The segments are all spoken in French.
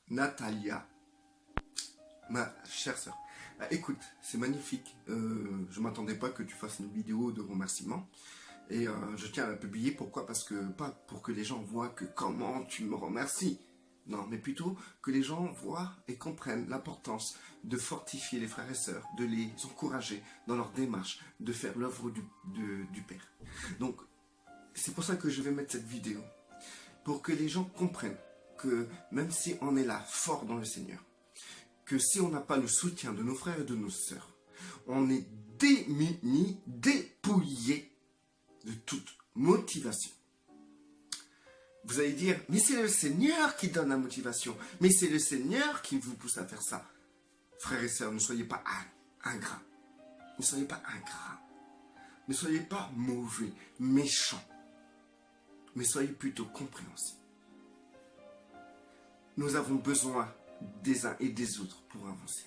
Natalia, ma chère sœur. Écoute, c'est magnifique. Je ne m'attendais pas que tu fasses une vidéo de remerciement. Et je tiens à la publier. Pourquoi? Parce que, pas pour que les gens voient que comment tu me remercies. Non, mais plutôt que les gens voient et comprennent l'importance de fortifier les frères et sœurs, de les encourager dans leur démarche, de faire l'œuvre du Père. Donc, c'est pour ça que je vais mettre cette vidéo. Pour que les gens comprennent que même si on est là fort dans le Seigneur, que si on n'a pas le soutien de nos frères et de nos sœurs, on est démuni, dépouillé de toute motivation. Vous allez dire, mais c'est le Seigneur qui donne la motivation, mais c'est le Seigneur qui vous pousse à faire ça. Frères et sœurs, ne soyez pas ingrats, ne soyez pas ingrats, ne soyez pas mauvais, méchants, mais soyez plutôt compréhensifs. Nous avons besoin des uns et des autres pour avancer.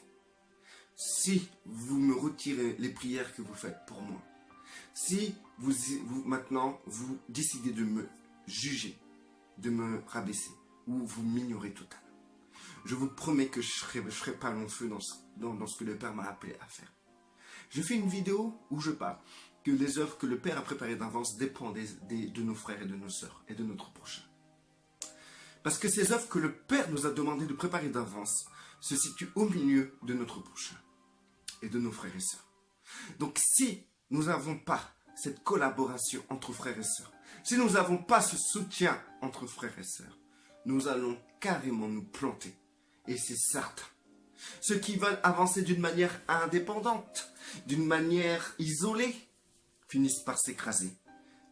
Si vous me retirez les prières que vous faites pour moi, si maintenant vous décidez de me juger, de me rabaisser, ou vous m'ignorez totalement, je vous promets que je ne ferai pas mon feu dans ce que le Père m'a appelé à faire. Je fais une vidéo où je parle que les œuvres que le Père a préparées d'avance dépendent de nos frères et de nos sœurs et de notre prochain. Parce que ces œuvres que le Père nous a demandé de préparer d'avance se situent au milieu de notre prochain et de nos frères et sœurs. Donc si nous n'avons pas cette collaboration entre frères et sœurs, si nous n'avons pas ce soutien entre frères et sœurs, nous allons carrément nous planter. Et c'est certain. Ceux qui veulent avancer d'une manière indépendante, d'une manière isolée, finissent par s'écraser.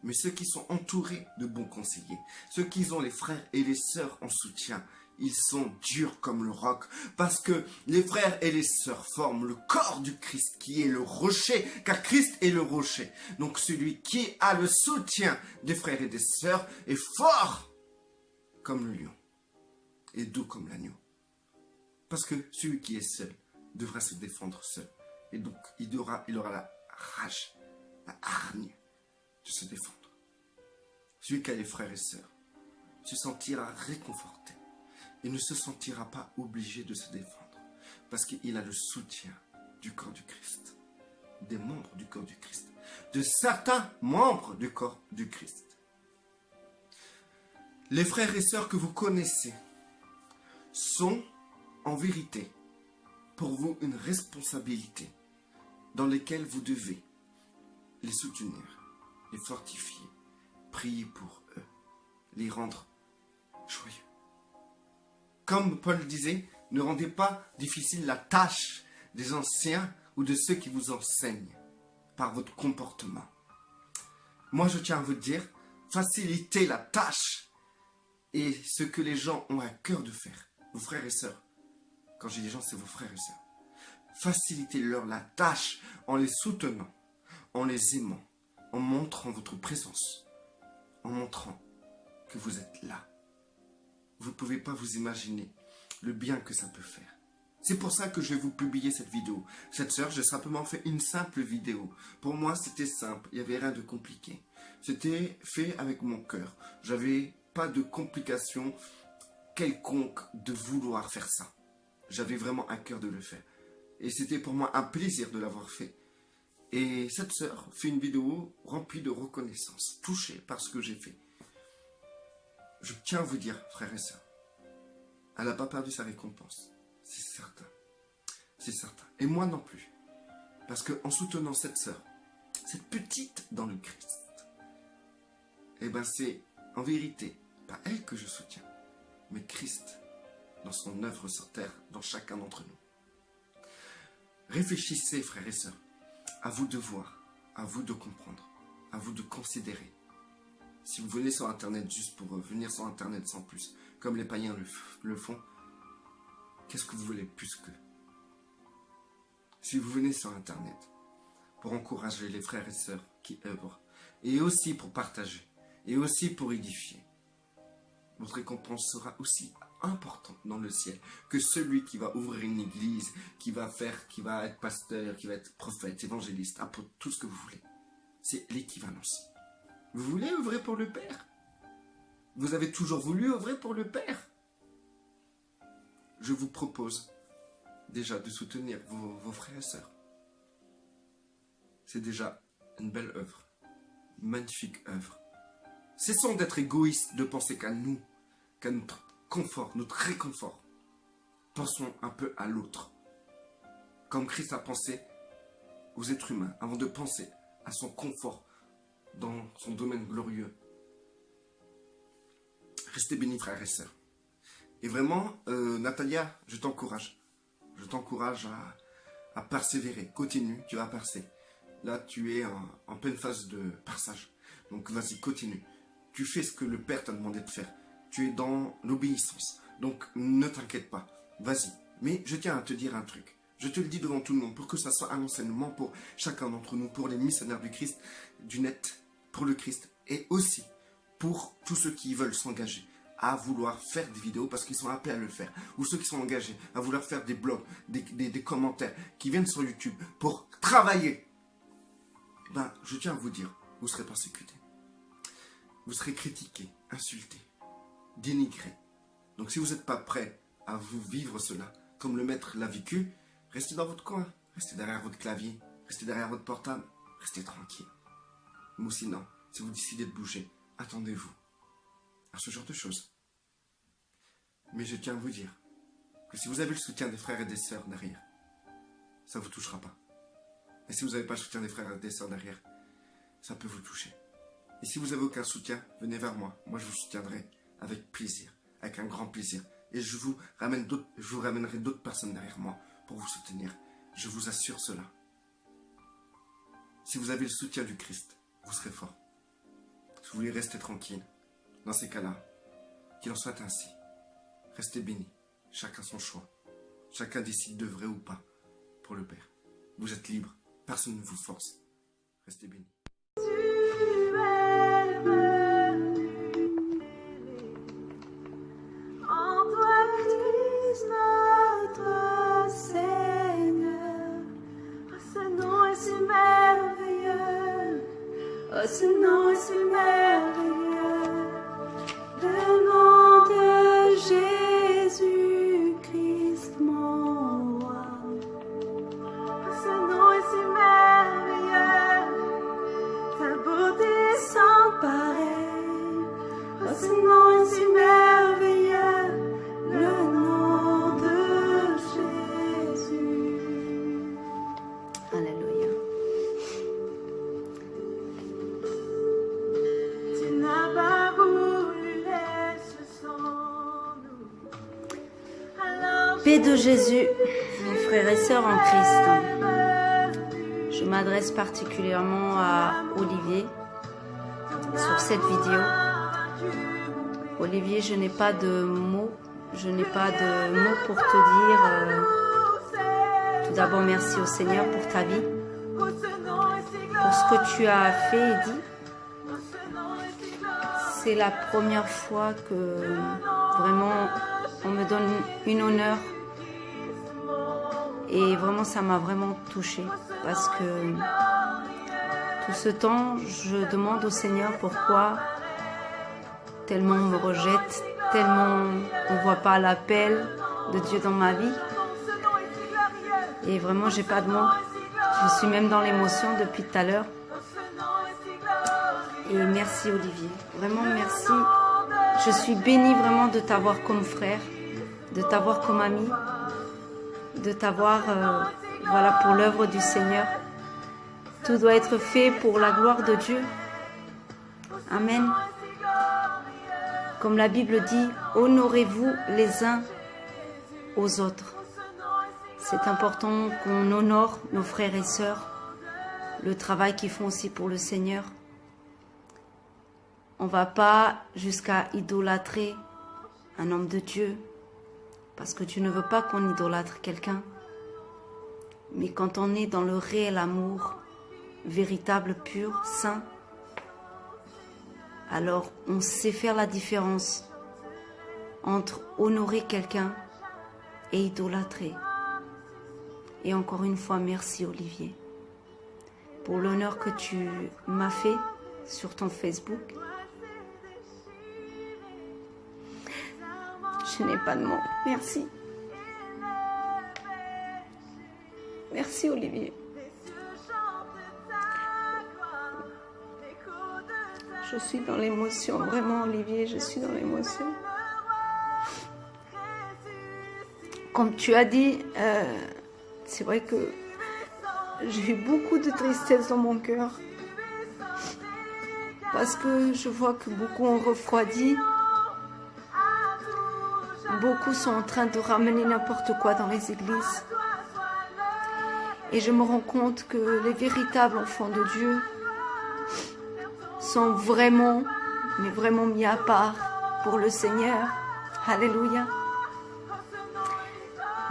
Mais ceux qui sont entourés de bons conseillers, ceux qui ont les frères et les sœurs en soutien, ils sont durs comme le roc, parce que les frères et les sœurs forment le corps du Christ, qui est le rocher, car Christ est le rocher. Donc celui qui a le soutien des frères et des sœurs est fort comme le lion, et doux comme l'agneau. Parce que celui qui est seul devra se défendre seul. Et donc il aura la rage, la hargne de se défendre. Celui qui a les frères et sœurs se sentira réconforté et ne se sentira pas obligé de se défendre parce qu'il a le soutien du corps du Christ, des membres du corps du Christ, de certains membres du corps du Christ. Les frères et sœurs que vous connaissez sont en vérité pour vous une responsabilité dans laquelle vous devez les soutenir, les fortifier, prier pour eux, les rendre joyeux. Comme Paul disait, ne rendez pas difficile la tâche des anciens ou de ceux qui vous enseignent par votre comportement. Moi, je tiens à vous dire, facilitez la tâche et ce que les gens ont à cœur de faire, vos frères et sœurs. Quand j'ai des gens, c'est vos frères et sœurs. Facilitez-leur la tâche en les soutenant, en les aimant, en montrant votre présence, en montrant que vous êtes là. Vous ne pouvez pas vous imaginer le bien que ça peut faire. C'est pour ça que je vais vous publier cette vidéo. Cette sœur, j'ai simplement fait une simple vidéo. Pour moi, c'était simple, il n'y avait rien de compliqué. C'était fait avec mon cœur. J'avais pas de complications quelconque de vouloir faire ça. J'avais vraiment un cœur de le faire. Et c'était pour moi un plaisir de l'avoir fait. Et cette sœur fait une vidéo remplie de reconnaissance, touchée par ce que j'ai fait. Je tiens à vous dire, frères et sœurs, elle n'a pas perdu sa récompense. C'est certain. C'est certain. Et moi non plus. Parce qu'en soutenant cette sœur, cette petite dans le Christ, eh bien c'est en vérité pas elle que je soutiens, mais Christ dans son œuvre sur terre, dans chacun d'entre nous. Réfléchissez, frères et sœurs, à vous de voir, à vous de comprendre, à vous de considérer. Si vous venez sur Internet juste pour venir sur Internet sans plus, comme les païens le font, qu'est-ce que vous voulez plus que? Si vous venez sur Internet pour encourager les frères et sœurs qui œuvrent, et aussi pour partager, et aussi pour édifier, votre récompense sera aussi importante dans le ciel que celui qui va ouvrir une église, qui va être pasteur, qui va être prophète, évangéliste, apôtre, tout ce que vous voulez. C'est l'équivalence. Vous voulez œuvrer pour le Père? Vous avez toujours voulu œuvrer pour le Père? je vous propose déjà de soutenir vos frères et sœurs. C'est déjà une belle œuvre, une magnifique œuvre. Cessons d'être égoïstes, de penser qu'à nous, qu'à notre confort, notre réconfort. Pensons un peu à l'autre. Comme Christ a pensé aux êtres humains, avant de penser à son confort dans son domaine glorieux. Restez bénis, frères et sœurs. Et vraiment, Natalia, je t'encourage. Je t'encourage à persévérer. Continue, tu vas percer. Là, tu es en pleine phase de passage. Donc, vas-y, continue. Tu fais ce que le Père t'a demandé de faire. Tu es dans l'obéissance. Donc, ne t'inquiète pas. Vas-y. Mais je tiens à te dire un truc. Je te le dis devant tout le monde pour que ça soit un enseignement pour chacun d'entre nous, pour les missionnaires du Christ, du net, pour le Christ, et aussi pour tous ceux qui veulent s'engager à vouloir faire des vidéos parce qu'ils sont appelés à le faire, ou ceux qui sont engagés à vouloir faire des blogs, des commentaires, qui viennent sur YouTube pour travailler. Ben, je tiens à vous dire, vous serez persécutés. Vous serez critiqués, insultés, dénigrés. Donc si vous n'êtes pas prêts à vous vivre cela, comme le maître l'a vécu, restez dans votre coin, restez derrière votre clavier, restez derrière votre portable, restez tranquille. Ou sinon, si vous décidez de bouger, attendez-vous à ce genre de choses. Mais je tiens à vous dire que si vous avez le soutien des frères et des sœurs derrière, ça ne vous touchera pas. Et si vous n'avez pas le soutien des frères et des sœurs derrière, ça peut vous toucher. Et si vous n'avez aucun soutien, venez vers moi. Moi, je vous soutiendrai avec plaisir, avec un grand plaisir. Et je vous ramènerai d'autres personnes derrière moi pour vous soutenir. Je vous assure cela. Si vous avez le soutien du Christ, vous serez fort. Si vous voulez rester tranquille, dans ces cas-là, qu'il en soit ainsi. Restez bénis. Chacun son choix. Chacun décide de vrai ou pas pour le Père. Vous êtes libre. Personne ne vous force. Restez bénis. Oh, ce nom est si merveilleux, le nom de Jésus-Christ, mon roi. Oh, ce nom est si merveilleux, ta beauté sans pareil. Oh, ce nom est si merveilleux, le nom de Jésus. Alléluia. Paix de Jésus, mes frères et sœurs en Christ. Je m'adresse particulièrement à Olivier sur cette vidéo. Olivier, je n'ai pas de mots, pour te dire. Tout d'abord, merci au Seigneur pour ta vie, pour ce que tu as fait et dit. C'est la première fois que vraiment on me donne une honneur et vraiment ça m'a vraiment touchée parce que tout ce temps je demande au Seigneur pourquoi tellement on me rejette, tellement on ne voit pas l'appel de Dieu dans ma vie et vraiment j'ai pas de mots, je suis même dans l'émotion depuis tout à l'heure. Et merci Olivier, vraiment merci. Je suis bénie vraiment de t'avoir comme frère, de t'avoir comme ami, de t'avoir voilà, pour l'œuvre du Seigneur. Tout doit être fait pour la gloire de Dieu. Amen. Comme la Bible dit, honorez-vous les uns aux autres. C'est important qu'on honore nos frères et sœurs, le travail qu'ils font aussi pour le Seigneur. On ne va pas jusqu'à idolâtrer un homme de Dieu, parce que tu ne veux pas qu'on idolâtre quelqu'un. Mais quand on est dans le réel amour, véritable, pur, saint, alors on sait faire la différence entre honorer quelqu'un et idolâtrer. Et encore une fois, merci Olivier, pour l'honneur que tu m'as fait sur ton Facebook. Je n'ai pas de mots. Merci. Merci Olivier. Je suis dans l'émotion, vraiment Olivier, je suis dans l'émotion. Comme tu as dit, c'est vrai que j'ai eu beaucoup de tristesse dans mon cœur. Parce que je vois que beaucoup ont refroidi. Beaucoup sont en train de ramener n'importe quoi dans les églises. Et je me rends compte que les véritables enfants de Dieu sont vraiment, mais vraiment mis à part pour le Seigneur. Alléluia.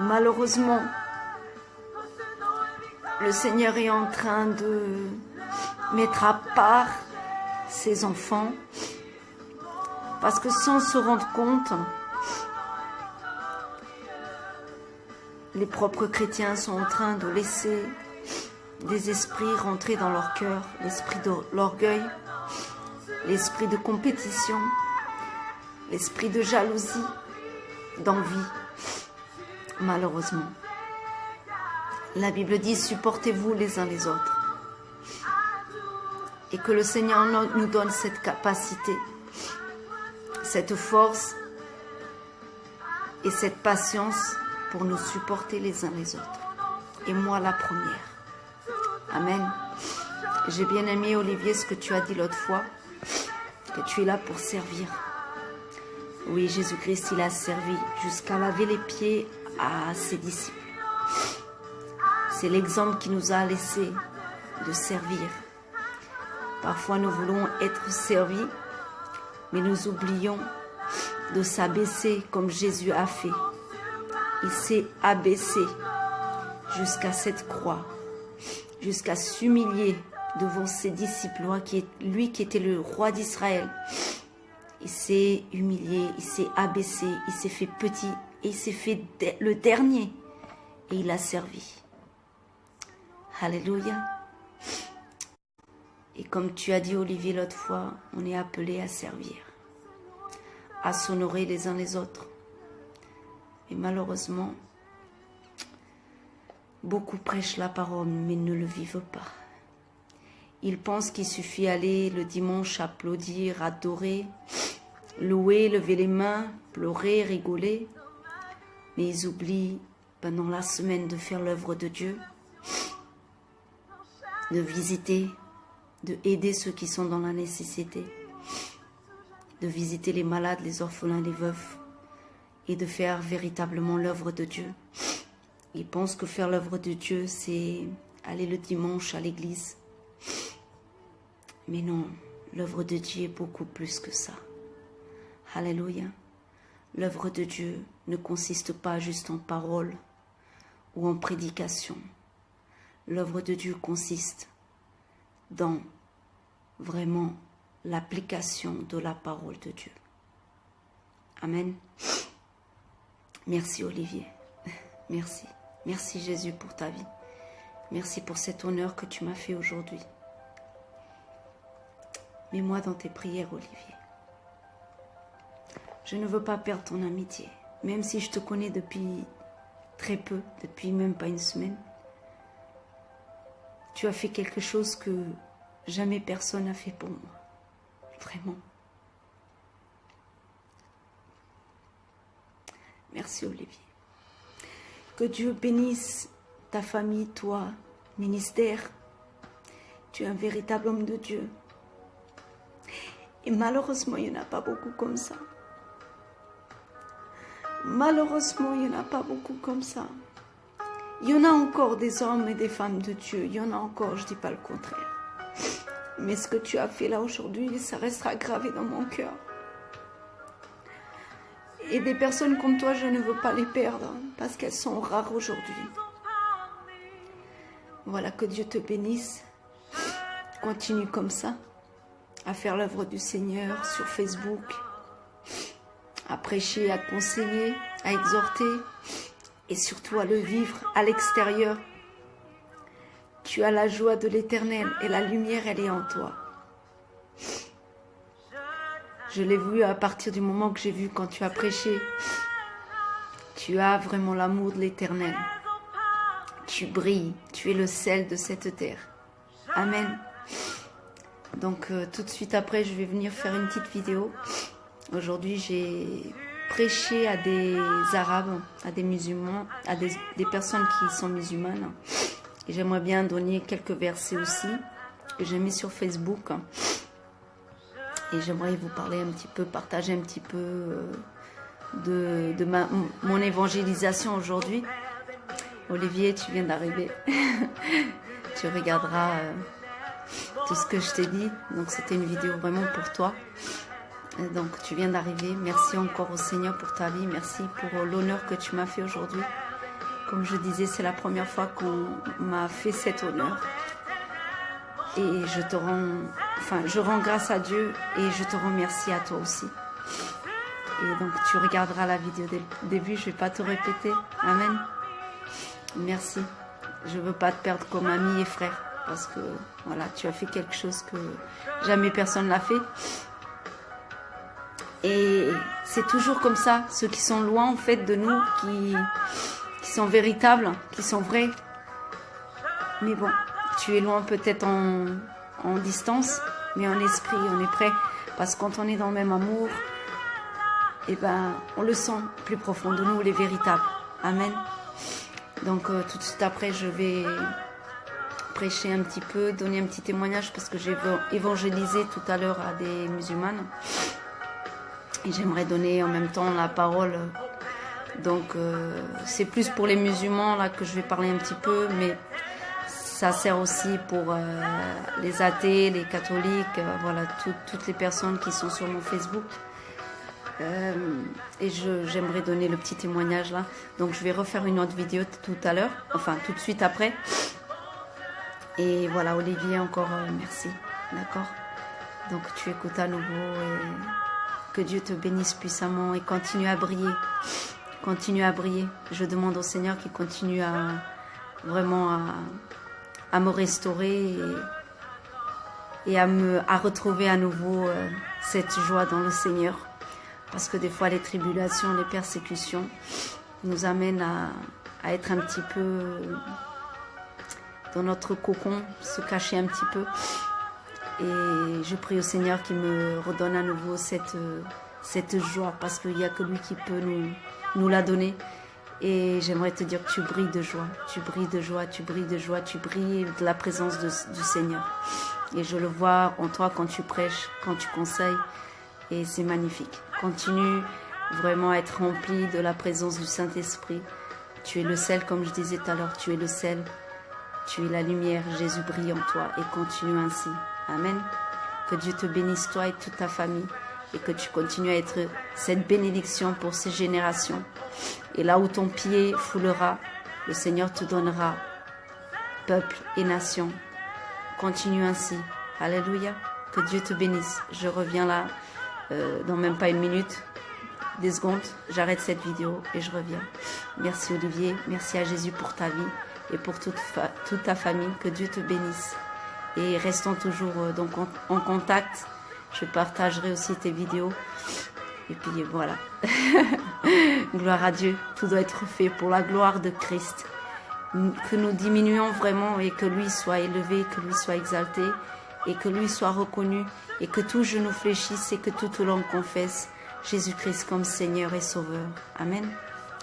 Malheureusement, le Seigneur est en train de mettre à part ses enfants parce que sans se rendre compte, les propres chrétiens sont en train de laisser des esprits rentrer dans leur cœur, l'esprit de l'orgueil, l'esprit de compétition, l'esprit de jalousie, d'envie, malheureusement. La Bible dit, supportez-vous les uns les autres. Et que le Seigneur nous donne cette capacité, cette force et cette patience pour nous supporter les uns les autres. Et moi la première. Amen. J'ai bien aimé, Olivier, ce que tu as dit l'autre fois, que tu es là pour servir. Oui, Jésus-Christ, il a servi jusqu'à laver les pieds à ses disciples. C'est l'exemple qu'il nous a laissé de servir. Parfois, nous voulons être servis, mais nous oublions de s'abaisser comme Jésus a fait. Il s'est abaissé jusqu'à cette croix, jusqu'à s'humilier devant ses disciples, lui qui était le roi d'Israël. Il s'est humilié, il s'est abaissé, il s'est fait petit et il s'est fait le dernier et il a servi. Alléluia. Et comme tu as dit, Olivier, l'autre fois, on est appelé à servir, à s'honorer les uns les autres. Et malheureusement, beaucoup prêchent la parole, mais ne le vivent pas. Ils pensent qu'il suffit d'aller le dimanche applaudir, adorer, louer, lever les mains, pleurer, rigoler. Mais ils oublient pendant la semaine de faire l'œuvre de Dieu, de visiter, de aider ceux qui sont dans la nécessité, de visiter les malades, les orphelins, les veufs, et de faire véritablement l'œuvre de Dieu. Ils pensent que faire l'œuvre de Dieu, c'est aller le dimanche à l'église. Mais non, l'œuvre de Dieu est beaucoup plus que ça. Alléluia. L'œuvre de Dieu ne consiste pas juste en paroles ou en prédication. L'œuvre de Dieu consiste dans vraiment l'application de la parole de Dieu. Amen. Merci Olivier. Merci. Merci Jésus pour ta vie. Merci pour cet honneur que tu m'as fait aujourd'hui. Mets-moi dans tes prières, Olivier. Je ne veux pas perdre ton amitié, même si je te connais depuis très peu, depuis même pas une semaine. Tu as fait quelque chose que jamais personne n'a fait pour moi. Vraiment. Merci Olivier. Que Dieu bénisse ta famille, toi, ministère. Tu es un véritable homme de Dieu. Et malheureusement, il n'y en a pas beaucoup comme ça. Malheureusement, il n'y en a pas beaucoup comme ça. Il y en a encore des hommes et des femmes de Dieu. Il y en a encore, je ne dis pas le contraire. Mais ce que tu as fait là aujourd'hui, ça restera gravé dans mon cœur. Et des personnes comme toi, je ne veux pas les perdre parce qu'elles sont rares aujourd'hui. Voilà, que Dieu te bénisse. Continue comme ça à faire l'œuvre du Seigneur sur Facebook, à prêcher, à conseiller, à exhorter et surtout à le vivre à l'extérieur. Tu as la joie de l'Éternel et la lumière, elle est en toi. Je l'ai vu à partir du moment que j'ai vu quand tu as prêché. Tu as vraiment l'amour de l'Éternel. tu brilles, tu es le sel de cette terre. Amen. Donc tout de suite après, je vais venir faire une petite vidéo. Aujourd'hui, j'ai prêché à des Arabes, à des musulmans, à des personnes qui sont musulmanes. Et j'aimerais bien donner quelques versets aussi, que j'ai mis sur Facebook. Et j'aimerais vous parler un petit peu, partager un petit peu de mon évangélisation aujourd'hui. Olivier, tu viens d'arriver. Tu regarderas tout ce que je t'ai dit. Donc c'était une vidéo vraiment pour toi. Donc tu viens d'arriver. Merci encore au Seigneur pour ta vie. Merci pour l'honneur que tu m'as fait aujourd'hui. Comme je disais, c'est la première fois qu'on m'a fait cet honneur. Et je rends grâce à Dieu et je te remercie à toi aussi. Et donc tu regarderas la vidéo dès le début, je ne vais pas te répéter. Amen. Merci. Je ne veux pas te perdre comme ami et frère. Parce que voilà, tu as fait quelque chose que jamais personne n'a fait. Et c'est toujours comme ça. Ceux qui sont loin en fait de nous, qui sont véritables, qui sont vrais. Mais bon, tu es loin peut-être en distance, mais en esprit, on est prêt. Parce que quand on est dans le même amour, eh ben, on le sent plus profond de nous, les véritables. Amen. Donc tout de suite après, je vais prêcher un petit peu, donner un petit témoignage parce que j'ai évangélisé tout à l'heure à des musulmanes. Et j'aimerais donner en même temps la parole. Donc c'est plus pour les musulmans là que je vais parler un petit peu, mais ça sert aussi pour les athées, les catholiques, voilà, toutes les personnes qui sont sur mon Facebook. Et j'aimerais donner le petit témoignage là. Donc je vais refaire une autre vidéo tout à l'heure, enfin tout de suite après. Et voilà, Olivier, encore merci, d'accord. Donc tu écoutes à nouveau et que Dieu te bénisse puissamment et continue à briller. Continue à briller. Je demande au Seigneur qu'il continue à me restaurer et à retrouver à nouveau cette joie dans le Seigneur. Parce que des fois, les tribulations, les persécutions nous amènent à être un petit peu dans notre cocon, se cacher un petit peu. Et je prie au Seigneur qu'il me redonne à nouveau cette joie, parce qu'il n'y a que lui qui peut nous la donner. Et j'aimerais te dire que tu brilles de joie, tu brilles de joie, tu brilles de joie, tu brilles de la présence du Seigneur. Et je le vois en toi quand tu prêches, quand tu conseilles. Et c'est magnifique. Continue vraiment à être rempli de la présence du Saint-Esprit. Tu es le sel, comme je disais tout à l'heure, tu es le sel. Tu es la lumière, Jésus brille en toi et continue ainsi. Amen. Que Dieu te bénisse, toi et toute ta famille. Et que tu continues à être cette bénédiction pour ces générations. Et là où ton pied foulera, le Seigneur te donnera peuple et nation. Continue ainsi. Alléluia. Que Dieu te bénisse. Je reviens là dans même pas une minute, des secondes. J'arrête cette vidéo et je reviens. Merci Olivier. Merci à Jésus pour ta vie et pour toute ta famille. Que Dieu te bénisse. Et restons toujours donc en contact. Je partagerai aussi tes vidéos. Et puis voilà. Gloire à Dieu. Tout doit être fait pour la gloire de Christ. Que nous diminuions vraiment et que lui soit élevé, que lui soit exalté et que lui soit reconnu et que tout genou fléchisse et que toute langue confesse Jésus-Christ comme Seigneur et Sauveur. Amen.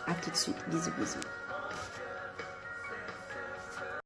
À tout de suite. Bisous, bisous.